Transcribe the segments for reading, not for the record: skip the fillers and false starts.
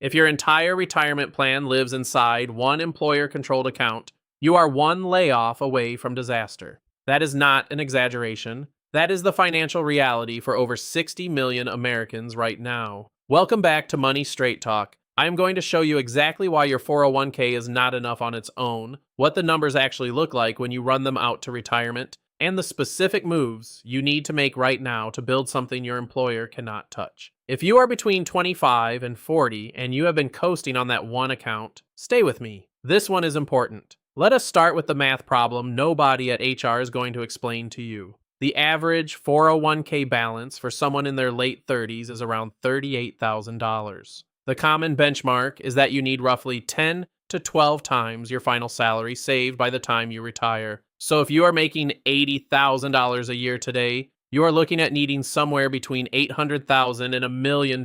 If your entire retirement plan lives inside one employer-controlled account, you are one layoff away from disaster. That is not an exaggeration. That is the financial reality for over 60 million Americans right now. Welcome back to Money Straight Talk. I am going to show you exactly why your 401k is not enough on its own, what the numbers actually look like when you run them out to retirement, and the specific moves you need to make right now to build something your employer cannot touch. If you are between 25 and 40 and you have been coasting on that one account, stay with me. This one is important. Let us start with the math problem nobody at HR is going to explain to you. The average 401k balance for someone in their late 30s is around $38,000. The common benchmark is that you need roughly 10 to 12 times your final salary saved by the time you retire. So if you are making $80,000 a year today, you are looking at needing somewhere between $800,000 and $1 million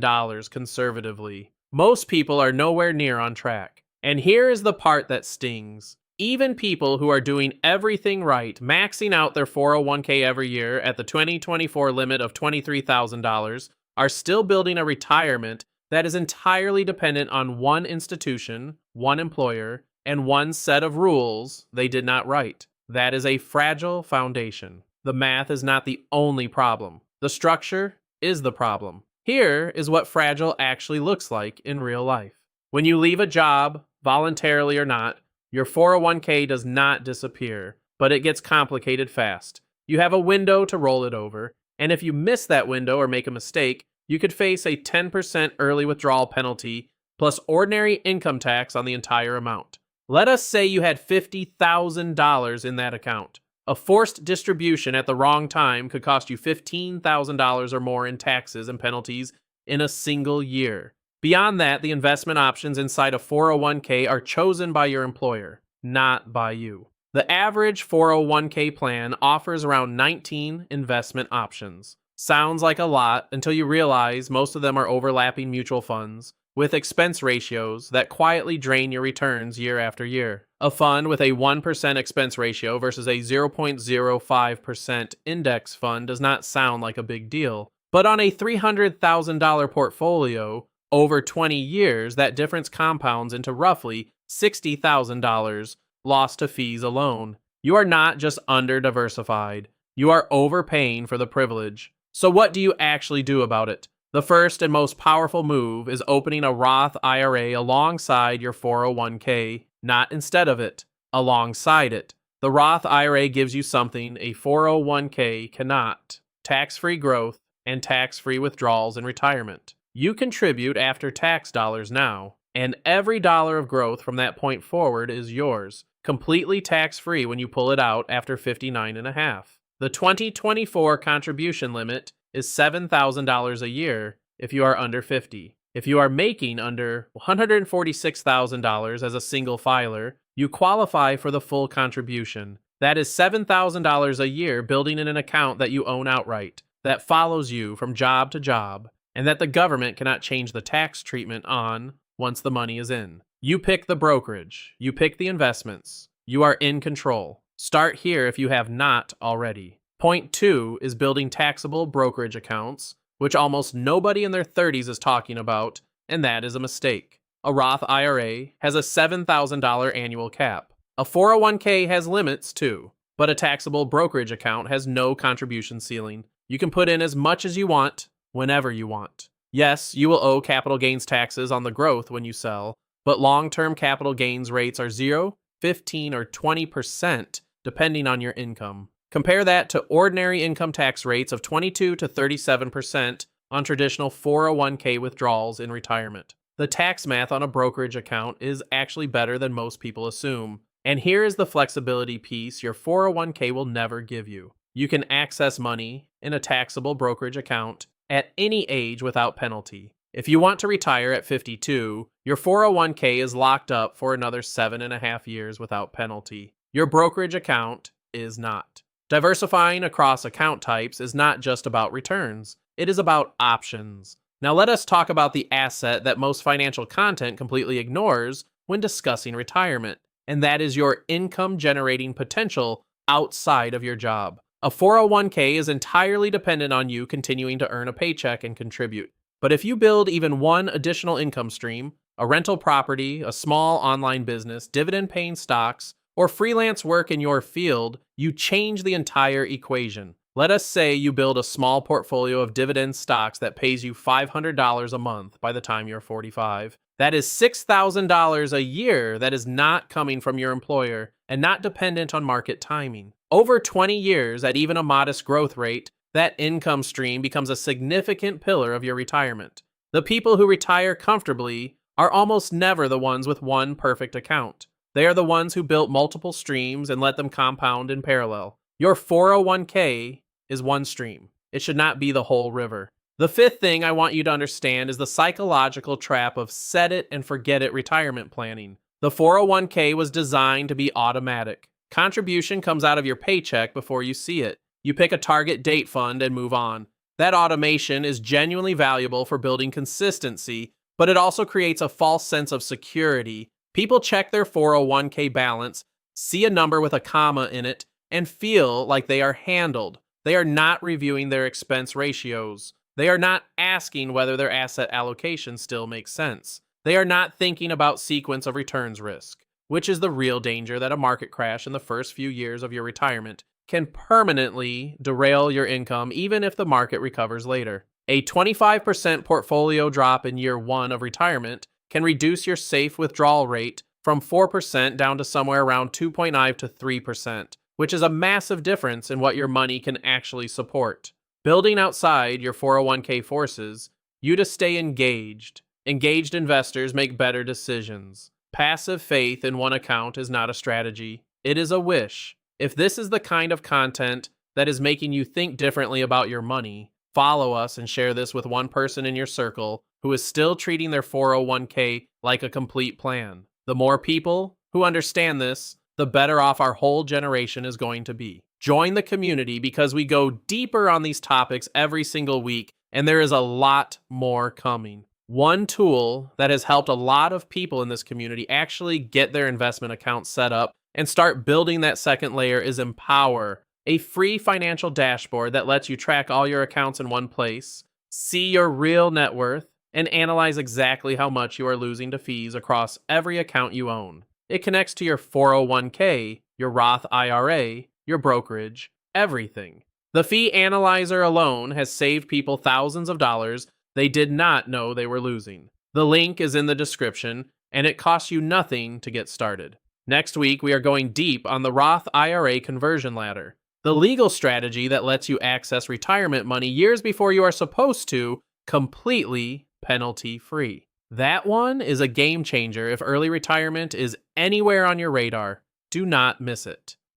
conservatively. Most people are nowhere near on track. And here is the part that stings. Even people who are doing everything right, maxing out their 401k every year at the 2024 limit of $23,000, are still building a retirement that is entirely dependent on one institution, one employer, and one set of rules they did not write. That is a fragile foundation. The math is not the only problem. The structure is the problem. Here is what fragile actually looks like in real life. When you leave a job, voluntarily or not, your 401k does not disappear, but it gets complicated fast. You have a window to roll it over, and if you miss that window or make a mistake, you could face a 10% early withdrawal penalty plus ordinary income tax on the entire amount. Let us say you had $50,000 in that account. A forced distribution at the wrong time could cost you $15,000 or more in taxes and penalties in a single year. Beyond that, the investment options inside a 401k are chosen by your employer, not by you. The average 401k plan offers around 19 investment options. Sounds like a lot until you realize most of them are overlapping mutual funds with expense ratios that quietly drain your returns year after year. A fund with a 1% expense ratio versus a 0.05% index fund does not sound like a big deal. But on a $300,000 portfolio, over 20 years, that difference compounds into roughly $60,000 lost to fees alone. You are not just under-diversified. You are overpaying for the privilege. So what do you actually do about it? The first and most powerful move is opening a Roth IRA alongside your 401k, not instead of it, alongside it. The Roth IRA gives you something a 401k cannot: tax-free growth and tax-free withdrawals in retirement. You contribute after tax dollars now, and every dollar of growth from that point forward is yours, completely tax-free when you pull it out after 59 and a half. The 2024 contribution limit is $7,000 a year if you are under 50. If you are making under $146,000 as a single filer, you qualify for the full contribution. That is $7,000 a year building in an account that you own outright, that follows you from job to job, and that the government cannot change the tax treatment on once the money is in. You pick the brokerage. You pick the investments. You are in control. Start here if you have not already. Point 2 is building taxable brokerage accounts, which almost nobody in their 30s is talking about, and that is a mistake. A Roth IRA has a $7,000 annual cap. A 401k has limits too, but a taxable brokerage account has no contribution ceiling. You can put in as much as you want, whenever you want. Yes, you will owe capital gains taxes on the growth when you sell, but long-term capital gains rates are 0, 15, or 20% depending on your income. Compare that to ordinary income tax rates of 22 to 37% on traditional 401k withdrawals in retirement. The tax math on a brokerage account is actually better than most people assume. And here is the flexibility piece your 401k will never give you. You can access money in a taxable brokerage account at any age without penalty. If you want to retire at 52, your 401k is locked up for another 7.5 years without penalty. Your brokerage account is not. Diversifying across account types is not just about returns. It is about options. Now let us talk about the asset that most financial content completely ignores when discussing retirement, and that is your income generating potential outside of your job. A 401k is entirely dependent on you continuing to earn a paycheck and contribute. But if you build even one additional income stream, A rental property, a small online business, dividend-paying stocks, or freelance work in your field, you change the entire equation. Let us say you build a small portfolio of dividend stocks that pays you $500 a month by the time you're 45. That is $6,000 a year that is not coming from your employer and not dependent on market timing. Over 20 years, at even a modest growth rate, that income stream becomes a significant pillar of your retirement. The people who retire comfortably are almost never the ones with one perfect account. They are the ones who built multiple streams and let them compound in parallel. Your 401k is one stream. It should not be the whole river. The fifth thing I want you to understand is the psychological trap of set it and forget it retirement planning. The 401k was designed to be automatic. Contribution comes out of your paycheck before you see it. You pick a target date fund and move on. That automation is genuinely valuable for building consistency, but it also creates a false sense of security. People check their 401k balance, see a number with a comma in it, and feel like they are handled. They are not reviewing their expense ratios. They are not asking whether their asset allocation still makes sense. They are not thinking about sequence of returns risk, which is the real danger that a market crash in the first few years of your retirement can permanently derail your income even if the market recovers later. A 25% portfolio drop in year one of retirement can reduce your safe withdrawal rate from 4% down to somewhere around 2.5 to 3%, which is a massive difference in what your money can actually support. Building outside your 401k forces you to stay engaged. Engaged investors make better decisions. Passive faith in one account is not a strategy. It is a wish. If this is the kind of content that is making you think differently about your money, follow us and share this with one person in your circle who is still treating their 401k like a complete plan. The more people who understand this, the better off our whole generation is going to be. Join the community because we go deeper on these topics every single week, and there is a lot more coming. One tool that has helped a lot of people in this community actually get their investment accounts set up and start building that second layer is Empower, a free financial dashboard that lets you track all your accounts in one place, see your real net worth, and analyze exactly how much you are losing to fees across every account you own. It connects to your 401k, your Roth IRA, your brokerage, everything. The fee analyzer alone has saved people thousands of dollars they did not know they were losing. The link is in the description, and it costs you nothing to get started. Next week, we are going deep on the Roth IRA conversion ladder, the legal strategy that lets you access retirement money years before you are supposed to, completely penalty-free. That one is a game changer if early retirement is anywhere on your radar. Do not miss it.